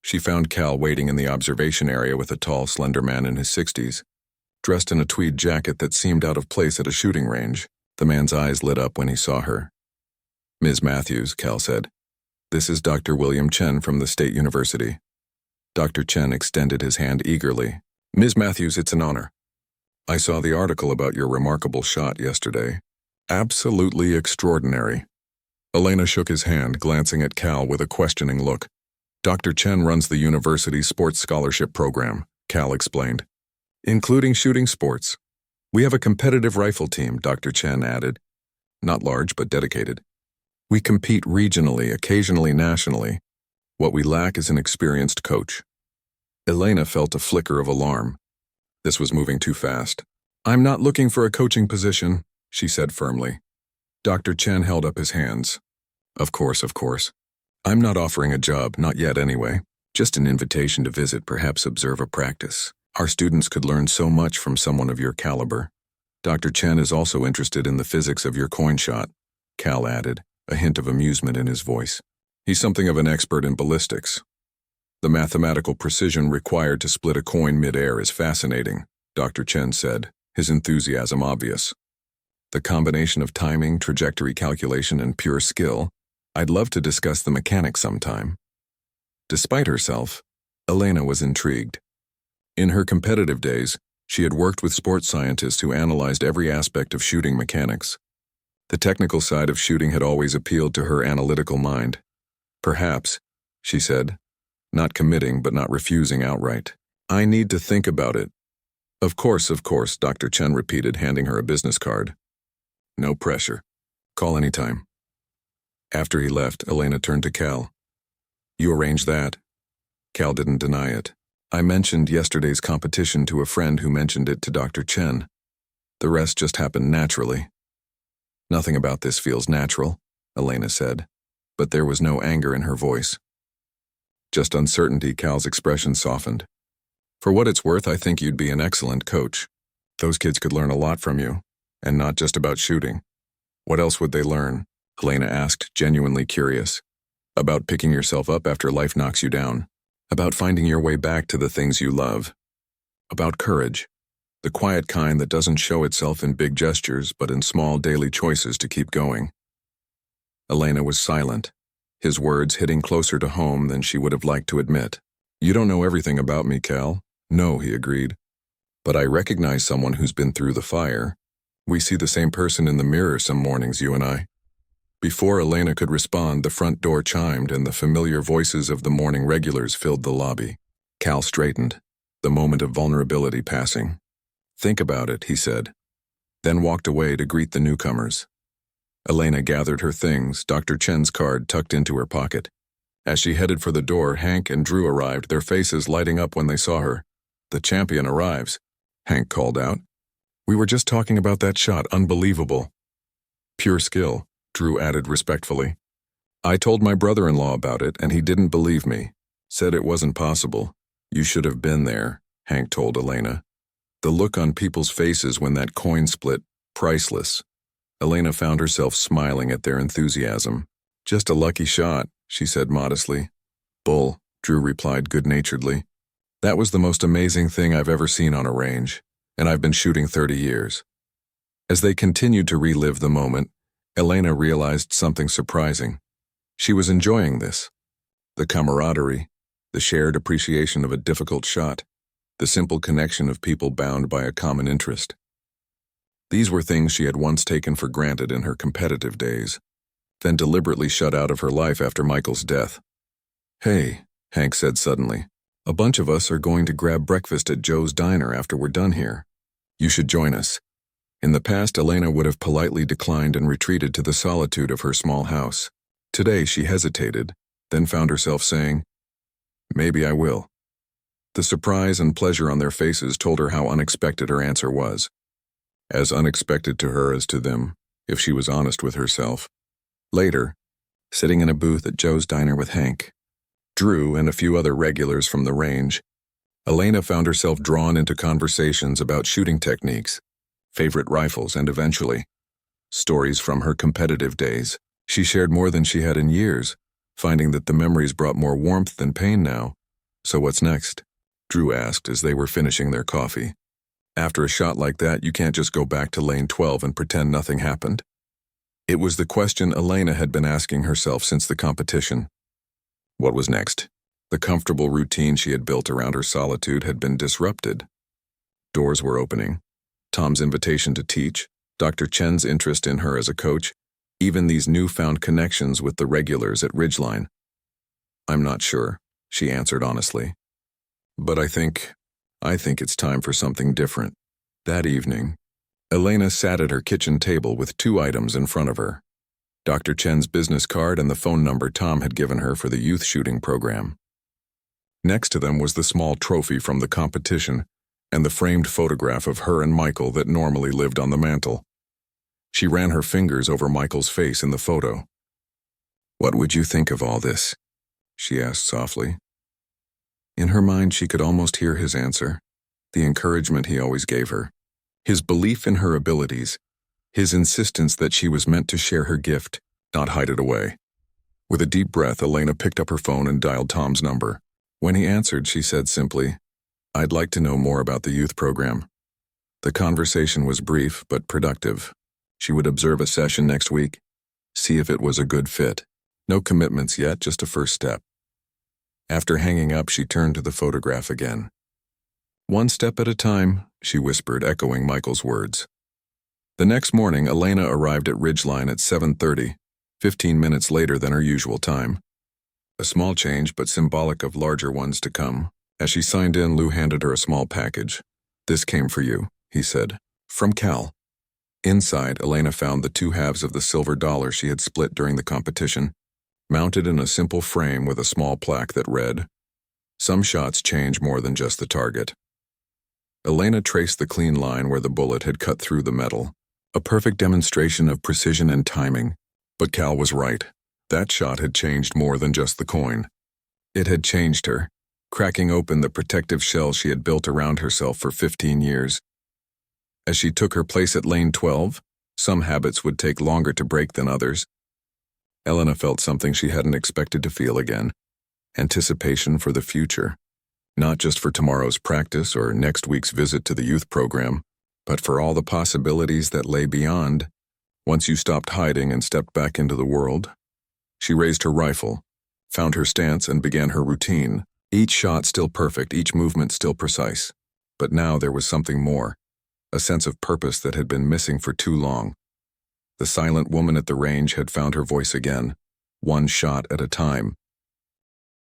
she found Cal waiting in the observation area with a tall, slender man in his 60s, dressed in a tweed jacket that seemed out of place at a shooting range. The man's eyes lit up when he saw her. "Ms. Matthews," Cal said. "This is Dr. William Chen from the State University." Dr. Chen extended his hand eagerly. "Ms. Matthews, it's an honor. I saw the article about your remarkable shot yesterday. Absolutely extraordinary." Elena shook his hand, glancing at Cal with a questioning look. "Dr. Chen runs the university's sports scholarship program," Cal explained, "including shooting sports. We have a competitive rifle team," Dr. Chen added. "Not large, but dedicated. We compete regionally, occasionally nationally. What we lack is an experienced coach." Elena felt a flicker of alarm. This was moving too fast. "I'm not looking for a coaching position," she said firmly. Dr. Chen held up his hands. Of course. I'm not offering a job, not yet anyway. Just an invitation to visit, perhaps observe a practice. Our students could learn so much from someone of your caliber. Dr. Chen is also interested in the physics of your coin shot," Cal added, a hint of amusement in his voice. "He's something of an expert in ballistics. The mathematical precision required to split a coin mid-air is fascinating," Dr. Chen said, his enthusiasm obvious. "The combination of timing, trajectory calculation, and pure skill. I'd love to discuss the mechanics sometime." Despite herself, Elena was intrigued. In her competitive days, She had worked with sports scientists who analyzed every aspect of shooting mechanics. The technical side of shooting had always appealed to her analytical mind. Perhaps, she said, not committing but not refusing outright. I need to think about it. Of course, Dr. Chen repeated, handing her a business card. No pressure. Call anytime. After he left, Elena turned to Cal. You arranged that? Cal didn't deny it. I mentioned yesterday's competition to a friend who mentioned it to Dr. Chen. The rest just happened naturally. Nothing about this feels natural, Elena said, but there was no anger in her voice. Just uncertainty. Cal's expression softened. For what it's worth, I think you'd be an excellent coach. Those kids could learn a lot from you, and not just about shooting. What else would they learn? Elena asked, genuinely curious. About picking yourself up after life knocks you down. About finding your way back to the things you love. About courage. The quiet kind that doesn't show itself in big gestures, but in small daily choices to keep going. Elena was silent, his words hitting closer to home than she would have liked to admit. You don't know everything about me, Cal. No, he agreed. But I recognize someone who's been through the fire. We see the same person in the mirror some mornings, you and I. Before Elena could respond, the front door chimed and the familiar voices of the morning regulars filled the lobby. Cal straightened, the moment of vulnerability passing. Think about it, he said, then walked away to greet the newcomers. Elena gathered her things, Dr. Chen's card tucked into her pocket. As she headed for the door, Hank and Drew arrived, their faces lighting up when they saw her. The champion arrives, Hank called out. We were just talking about that shot, unbelievable. Pure skill, Drew added respectfully. I told my brother-in-law about it and he didn't believe me. Said it wasn't possible. You should have been there, Hank told Elena. The look on people's faces when that coin split, priceless. Elena found herself smiling at their enthusiasm. Just a lucky shot, she said modestly. Bull, Drew replied good-naturedly. That was the most amazing thing I've ever seen on a range, and I've been shooting 30 years. As they continued to relive the moment, Elena realized something surprising. She was enjoying this. The camaraderie, the shared appreciation of a difficult shot, the simple connection of people bound by a common interest. These were things she had once taken for granted in her competitive days, then deliberately shut out of her life after Michael's death. Hey, Hank said suddenly, a bunch of us are going to grab breakfast at Joe's Diner after we're done here. You should join us. In the past, Elena would have politely declined and retreated to the solitude of her small house. Today, she hesitated, then found herself saying, Maybe I will. The surprise and pleasure on their faces told her how unexpected her answer was. As unexpected to her as to them, if she was honest with herself. Later, sitting in a booth at Joe's Diner with Hank, Drew, and a few other regulars from the range, Elena found herself drawn into conversations about shooting techniques, favorite rifles, and eventually, stories from her competitive days. She shared more than she had in years, finding that the memories brought more warmth than pain now. So what's next? Drew asked as they were finishing their coffee. After a shot like that, you can't just go back to lane 12 and pretend nothing happened. It was the question Elena had been asking herself since the competition. What was next? The comfortable routine she had built around her solitude had been disrupted. Doors were opening. Tom's invitation to teach, Dr. Chen's interest in her as a coach, even these newfound connections with the regulars at Ridgeline. I'm not sure, she answered honestly. But I think it's time for something different. That evening, Elena sat at her kitchen table with 2 items in front of her. Dr. Chen's business card and the phone number Tom had given her for the youth shooting program. Next to them was the small trophy from the competition and the framed photograph of her and Michael that normally lived on the mantel. She ran her fingers over Michael's face in the photo. What would you think of all this? She asked softly. In her mind, she could almost hear his answer, the encouragement he always gave her, his belief in her abilities, his insistence that she was meant to share her gift, not hide it away. With a deep breath, Elena picked up her phone and dialed Tom's number. When he answered, she said simply, I'd like to know more about the youth program. The conversation was brief but productive. She would observe a session next week, see if it was a good fit. No commitments yet, just a first step. After hanging up, she turned to the photograph again. "One step at a time," she whispered, echoing Michael's words. The next morning, Elena arrived at Ridgeline at 7:30, 15 minutes later than her usual time. A small change, but symbolic of larger ones to come. As she signed in, Lou handed her a small package. "This came for you," he said. "From Cal." Inside, Elena found the two halves of the silver dollar she had split during the competition, mounted in a simple frame with a small plaque that read, "Some shots change more than just the target." Elena traced the clean line where the bullet had cut through the metal, a perfect demonstration of precision and timing. But Cal was right. That shot had changed more than just the coin. It had changed her, cracking open the protective shell she had built around herself for 15 years. As she took her place at lane 12, some habits would take longer to break than others. Elena felt something she hadn't expected to feel again: anticipation for the future. Not just for tomorrow's practice or next week's visit to the youth program, but for all the possibilities that lay beyond, once you stopped hiding and stepped back into the world. She raised her rifle, found her stance, and began her routine. Each shot still perfect, each movement still precise. But now there was something more, a sense of purpose that had been missing for too long. The silent woman at the range had found her voice again, one shot at a time,